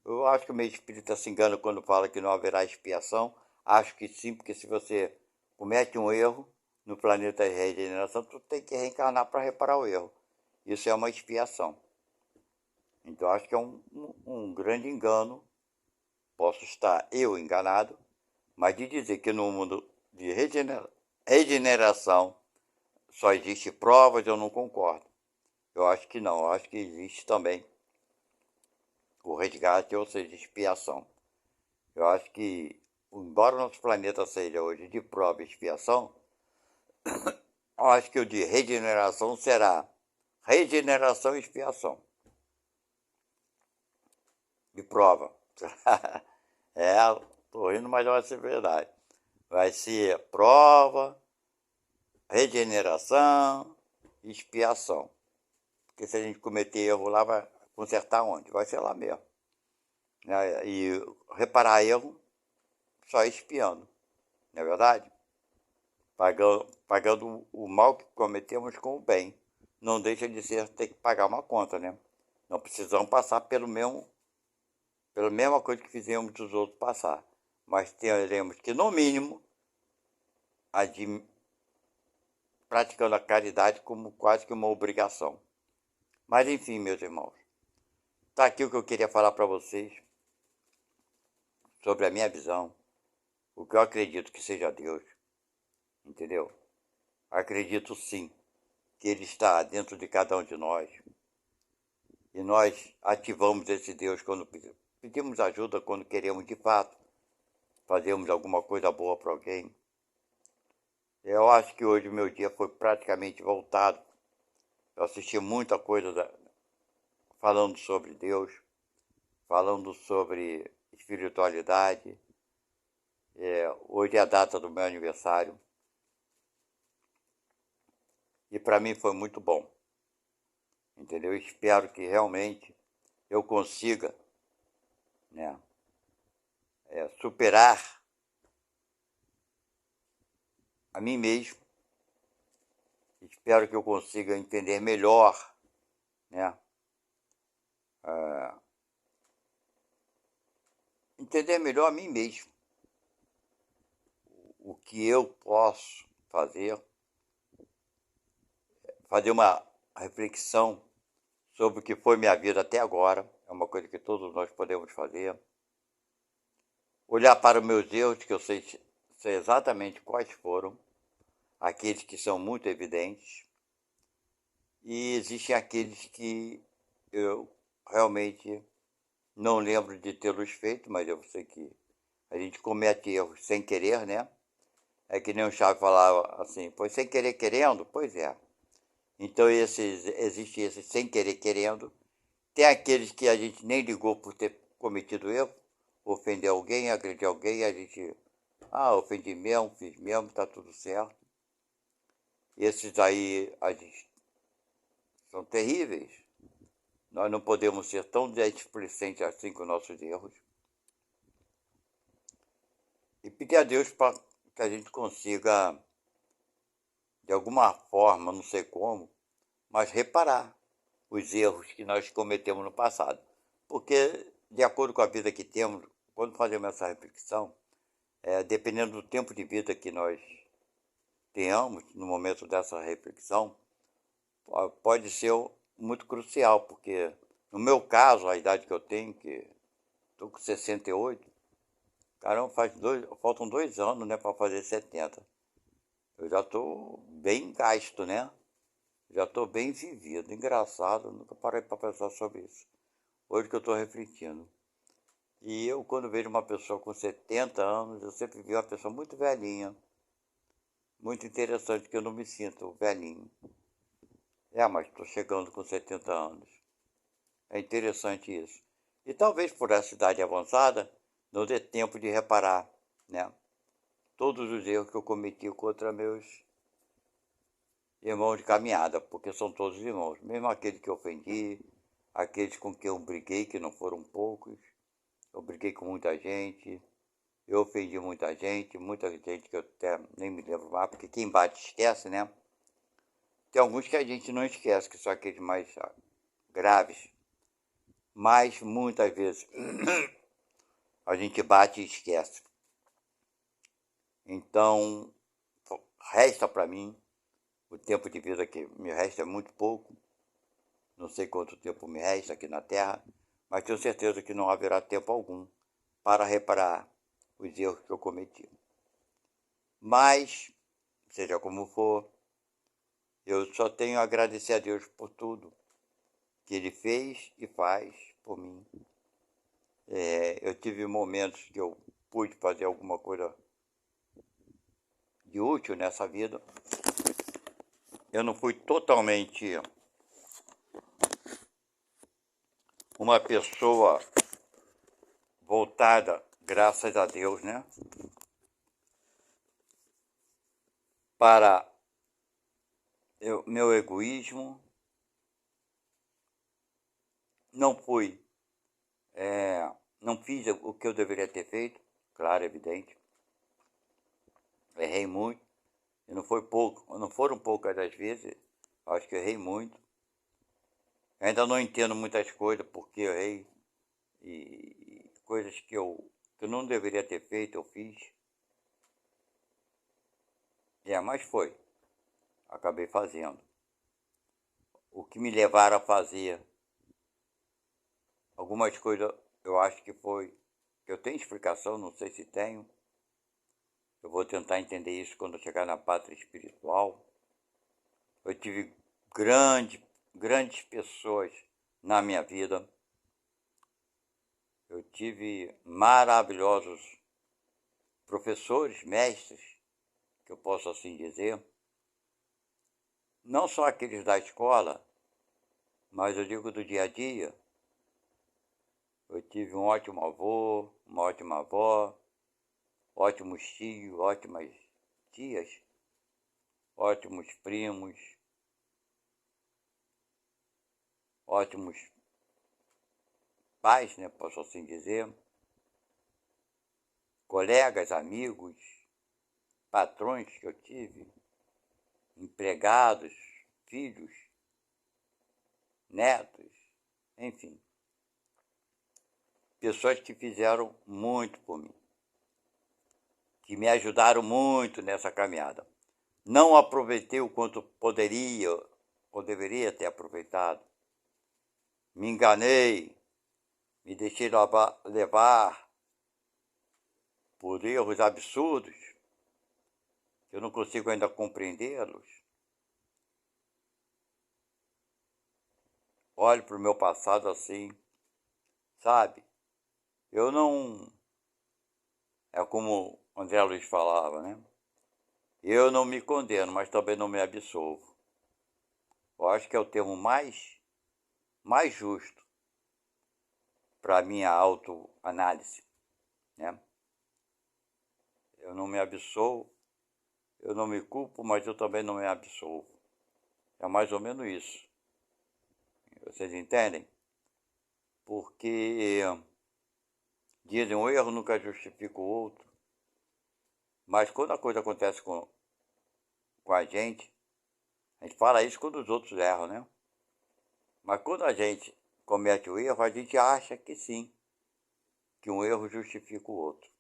Eu acho que o meio espírita se engana quando fala que não haverá expiação. Acho que sim, porque se você comete um erro no planeta de regeneração, tu tem que reencarnar para reparar o erro. Isso é uma expiação. Então acho que é um grande engano. Posso estar eu enganado, mas de dizer que no mundo de regeneração só existe provas, eu não concordo. Eu acho que não, eu acho que existe também o resgate, ou seja, expiação. Eu acho que, embora o nosso planeta seja hoje de prova e expiação, eu acho que o de regeneração será regeneração e expiação. De prova. Tô rindo, mas vai ser verdade. Vai ser prova, regeneração e expiação. Porque se a gente cometer erro lá, vai consertar onde? Vai ser lá mesmo. E reparar erro só expiando, não é verdade? Pagando o mal que cometemos com o bem. Não deixa de ser ter que pagar uma conta, né? Não precisamos passar pela mesma coisa que fizemos dos outros passar. Mas teremos que, no mínimo, praticando a caridade como quase que uma obrigação. Mas enfim, meus irmãos, está aqui o que eu queria falar para vocês sobre a minha visão, o que eu acredito que seja Deus, entendeu? Acredito sim que Ele está dentro de cada um de nós. E nós ativamos esse Deus quando pedimos ajuda, quando queremos de fato fazermos alguma coisa boa para alguém. Eu acho que hoje o meu dia foi praticamente voltado. Eu assisti muita coisa falando sobre Deus, falando sobre espiritualidade. Hoje é a data do meu aniversário. E para mim foi muito bom. Entendeu? Eu espero que realmente eu consiga, né, superar a mim mesmo. Espero que eu consiga entender melhor, né, entender melhor a mim mesmo. O que eu posso fazer uma reflexão sobre o que foi minha vida até agora. É uma coisa que todos nós podemos fazer. Olhar para os meus erros, que eu sei exatamente quais foram, aqueles que são muito evidentes, e existem aqueles que eu realmente não lembro de tê-los feito, mas eu sei que a gente comete erros sem querer, né? É que nem o Chave falava assim, pois sem querer querendo? Pois é. Então existe esse sem querer querendo. Tem aqueles que a gente nem ligou por ter cometido erro, ofender alguém, agredir alguém, a gente, ofendi mesmo, fiz mesmo, tá tudo certo. Esses aí são terríveis. Nós não podemos ser tão displicentes assim com nossos erros. E pedir a Deus para que a gente consiga, de alguma forma, não sei como, mas reparar os erros que nós cometemos no passado. Porque, de acordo com a vida que temos, quando fazemos essa reflexão, dependendo do tempo de vida que nós tenhamos no momento dessa reflexão, pode ser muito crucial, porque no meu caso, a idade que eu tenho, que estou com 68, caramba, faltam 2 anos, né, para fazer 70. Eu já estou bem gasto, né? Já estou bem vivido. Engraçado, nunca parei para pensar sobre isso. Hoje que eu estou refletindo. E eu, quando vejo uma pessoa com 70 anos, eu sempre vi uma pessoa muito velhinha. Muito interessante, que eu não me sinto velhinho. Mas estou chegando com 70 anos. É interessante isso. E talvez por essa idade avançada, não dê tempo de reparar, né, todos os erros que eu cometi contra meus irmãos de caminhada, porque são todos irmãos. Mesmo aqueles que eu ofendi, aqueles com quem eu briguei, que não foram poucos. Eu briguei com muita gente, eu ofendi muita gente que eu até nem me lembro mais, porque quem bate esquece, né? Tem alguns que a gente não esquece, que são aqueles mais graves. Mas muitas vezes a gente bate e esquece. Então, resta para mim, o tempo de vida que me resta é muito pouco. Não sei quanto tempo me resta aqui na Terra, mas tenho certeza que não haverá tempo algum para reparar os erros que eu cometi. Mas, seja como for, eu só tenho a agradecer a Deus por tudo que Ele fez e faz por mim. Eu tive momentos que eu pude fazer alguma coisa de útil nessa vida. Eu não fui totalmente uma pessoa voltada, graças a Deus, né, para meu egoísmo. Não fui, não fiz o que eu deveria ter feito, claro, evidente. Errei muito, e não foram poucas as vezes, acho que eu errei muito. Ainda não entendo muitas coisas porque eu errei, e coisas que eu não deveria ter feito, eu fiz. Mas foi, acabei fazendo. O que me levaram a fazer algumas coisas, eu acho que foi, eu tenho explicação, não sei se tenho. Eu vou tentar entender isso quando eu chegar na pátria espiritual. Eu tive grandes pessoas na minha vida. Eu tive maravilhosos professores, mestres, que eu posso assim dizer. Não só aqueles da escola, mas eu digo do dia a dia. Eu tive um ótimo avô, uma ótima avó, ótimos tios, ótimas tias, ótimos primos, ótimos pais, né, posso assim dizer, colegas, amigos, patrões que eu tive, empregados, filhos, netos, enfim. Pessoas que fizeram muito por mim, que me ajudaram muito nessa caminhada. Não aproveitei o quanto poderia ou deveria ter aproveitado. Me enganei, me deixei levar por erros absurdos, que eu não consigo ainda compreendê-los. Olho para o meu passado assim, sabe? Eu não... É como André Luiz falava, né? Eu não me condeno, mas também não me absolvo. Eu acho que é o termo mais justo para a minha autoanálise, né? Eu não me absolvo, eu não me culpo, mas eu também não me absolvo. É mais ou menos isso. Vocês entendem? Porque dizem, um erro nunca justifica o outro. Mas quando a coisa acontece com a gente fala isso quando os outros erram, né? Mas quando a gente comete o erro, a gente acha que sim, que um erro justifica o outro.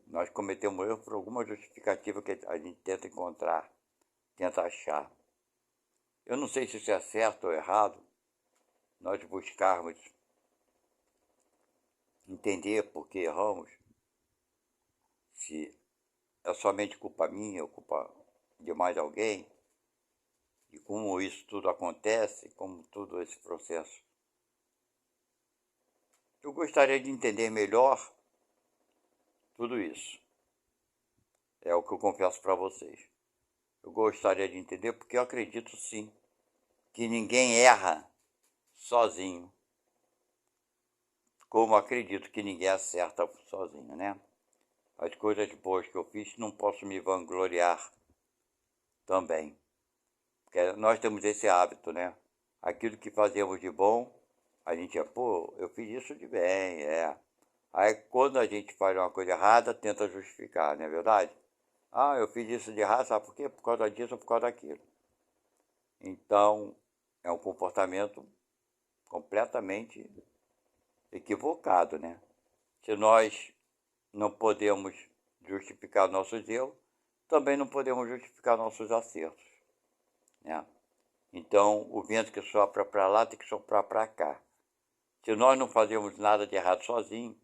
Nós cometemos um erro por alguma justificativa que a gente tenta encontrar, tenta achar. Eu não sei se isso é certo ou errado, nós buscarmos entender por que erramos, se é somente culpa minha ou culpa de mais alguém, e como isso tudo acontece, como todo esse processo. Eu gostaria de entender melhor tudo isso. É o que eu confesso para vocês. Eu gostaria de entender porque eu acredito sim que ninguém erra sozinho, como acredito que ninguém acerta sozinho, né? As coisas boas que eu fiz não posso me vangloriar também. Porque nós temos esse hábito, né? Aquilo que fazemos de bom, a gente pô, eu fiz isso de bem, é. Aí quando a gente faz uma coisa errada, tenta justificar, não é verdade? Ah, eu fiz isso de errado, sabe por quê? Por causa disso ou por causa daquilo. Então, é um comportamento completamente equivocado, né? Se nós não podemos justificar nossos erros, também não podemos justificar nossos acertos, né? Então, o vento que sopra para lá tem que soprar para cá. Se nós não fazemos nada de errado sozinhos,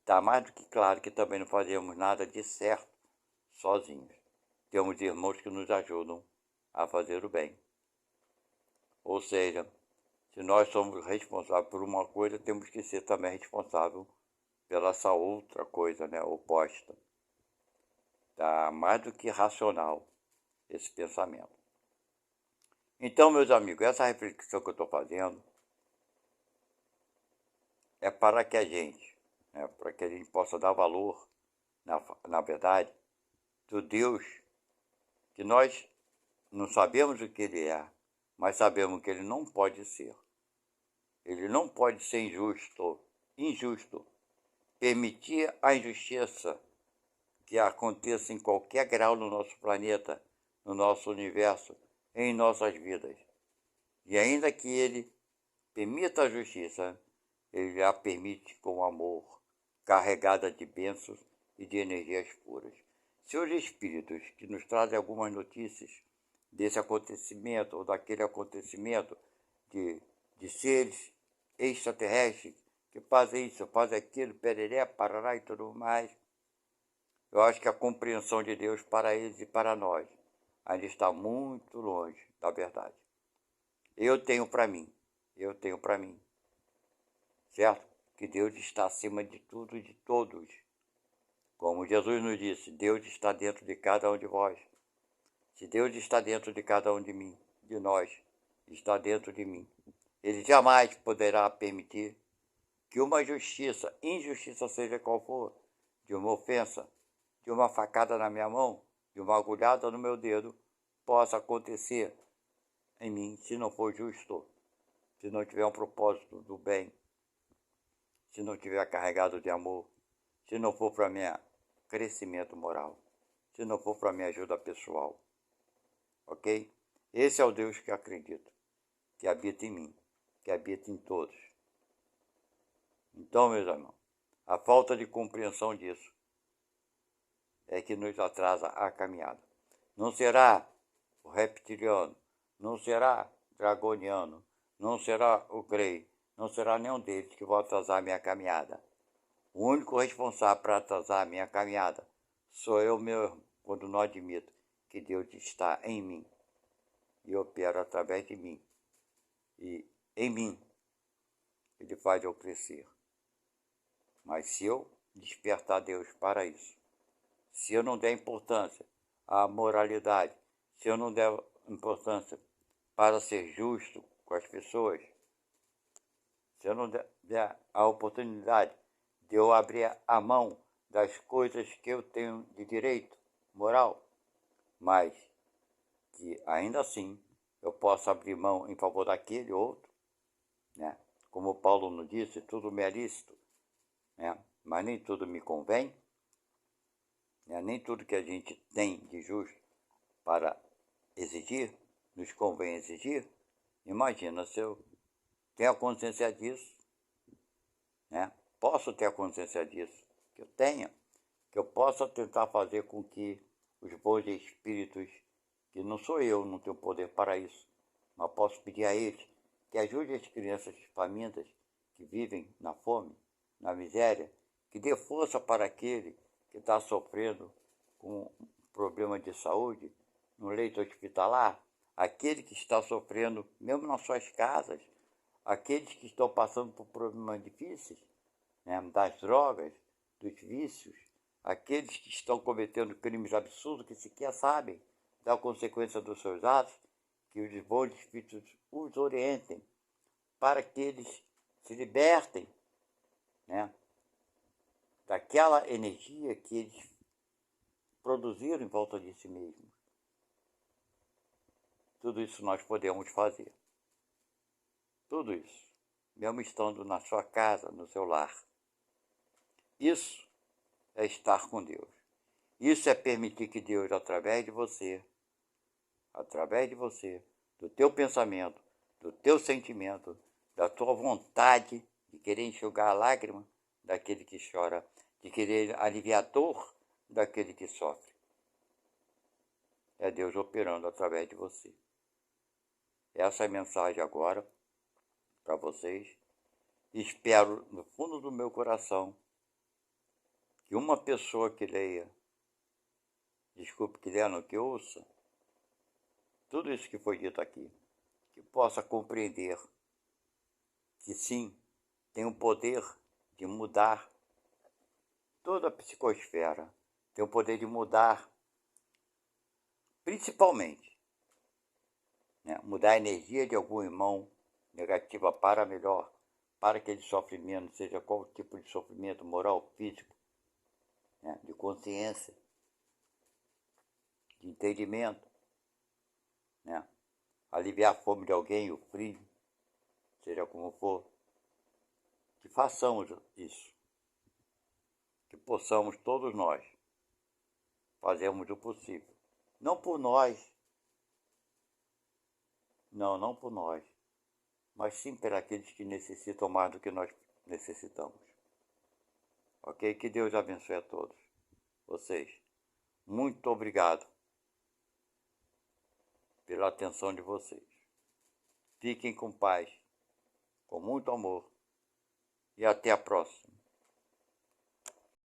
está mais do que claro que também não fazemos nada de certo sozinhos. Temos irmãos que nos ajudam a fazer o bem. Ou seja, se nós somos responsáveis por uma coisa, temos que ser também responsáveis pela essa outra coisa, né, oposta. Está mais do que racional esse pensamento. Então, meus amigos, essa reflexão que eu estou fazendo é para que a gente, né, para que a gente possa dar valor, na verdade, do Deus que nós não sabemos o que Ele é, mas sabemos que Ele não pode ser. Ele não pode ser injusto, permitir a injustiça que aconteça em qualquer grau no nosso planeta, no nosso universo, em nossas vidas. E ainda que Ele permita a justiça, Ele a permite com amor, carregada de bênçãos e de energias puras. Se os espíritos que nos trazem algumas notícias desse acontecimento ou daquele acontecimento, de seres extraterrestres que fazem isso, fazem aquilo, pereré, parará e tudo mais, eu acho que a compreensão de Deus para eles e para nós ainda está muito longe da verdade. Eu tenho para mim, certo? Que Deus está acima de tudo e de todos. Como Jesus nos disse, Deus está dentro de cada um de vós. Se Deus está dentro de cada um de mim, de nós, está dentro de mim, Ele jamais poderá permitir que uma injustiça seja qual for, de uma ofensa, de uma facada na minha mão, de uma agulhada no meu dedo, possa acontecer em mim, se não for justo, se não tiver um propósito do bem, se não tiver carregado de amor, se não for para meu crescimento moral, se não for para minha ajuda pessoal, ok? Esse é o Deus que acredito, que habita em mim, que habita em todos. Então, meus irmãos, a falta de compreensão disso é que nos atrasa a caminhada. Não será o reptiliano, não será dragoniano, não será o Grey, não será nenhum deles que vai atrasar a minha caminhada. O único responsável para atrasar a minha caminhada sou eu mesmo, quando não admito que Deus está em mim e opera através de mim. E em mim Ele faz eu crescer. Mas se eu despertar Deus para isso, se eu não der importância à moralidade, se eu não der importância para ser justo com as pessoas, se eu não der a oportunidade de eu abrir a mão das coisas que eu tenho de direito moral, mas que ainda assim eu posso abrir mão em favor daquele outro, né? Como Paulo nos disse, tudo me é lícito, né? Mas nem tudo me convém, né? Nem tudo que a gente tem de justo para exigir, nos convém exigir. Imagina se eu tenho a consciência disso, né? Posso ter a consciência disso, que eu tenha, que eu possa tentar fazer com que os bons espíritos, que não sou eu, não tenho poder para isso, mas posso pedir a eles que ajude as crianças famintas que vivem na fome, na miséria, que dê força para aquele que está sofrendo com problema de saúde, no leito hospitalar, aquele que está sofrendo mesmo nas suas casas, aqueles que estão passando por problemas difíceis, né, das drogas, dos vícios, aqueles que estão cometendo crimes absurdos que sequer sabem da consequência dos seus atos, que os bons espíritos os orientem para que eles se libertem, né, daquela energia que eles produziram em volta de si mesmos. Tudo isso nós podemos fazer. Tudo isso, mesmo estando na sua casa, no seu lar. Isso é estar com Deus. Isso é permitir que Deus, através de você, do teu pensamento, do teu sentimento, da tua vontade de querer enxugar a lágrima daquele que chora, de querer aliviar a dor daquele que sofre. É Deus operando através de você. Essa é a mensagem agora para vocês. Espero, no fundo do meu coração, que uma pessoa que leia, que ouça, tudo isso que foi dito aqui, que possa compreender que sim, tem o poder de mudar toda a psicosfera, tem o poder de mudar, principalmente, né, mudar a energia de algum irmão negativa para melhor, para que ele sofra menos, seja qual tipo de sofrimento, moral, físico, né, de consciência, de entendimento, né, aliviar a fome de alguém, o frio, seja como for, que façamos isso, que possamos todos nós fazermos o possível, não por nós, não por nós, mas sim por aqueles que necessitam mais do que nós necessitamos. Ok? Que Deus abençoe a todos vocês. Muito obrigado pela atenção de vocês. Fiquem com paz, com muito amor e até a próxima.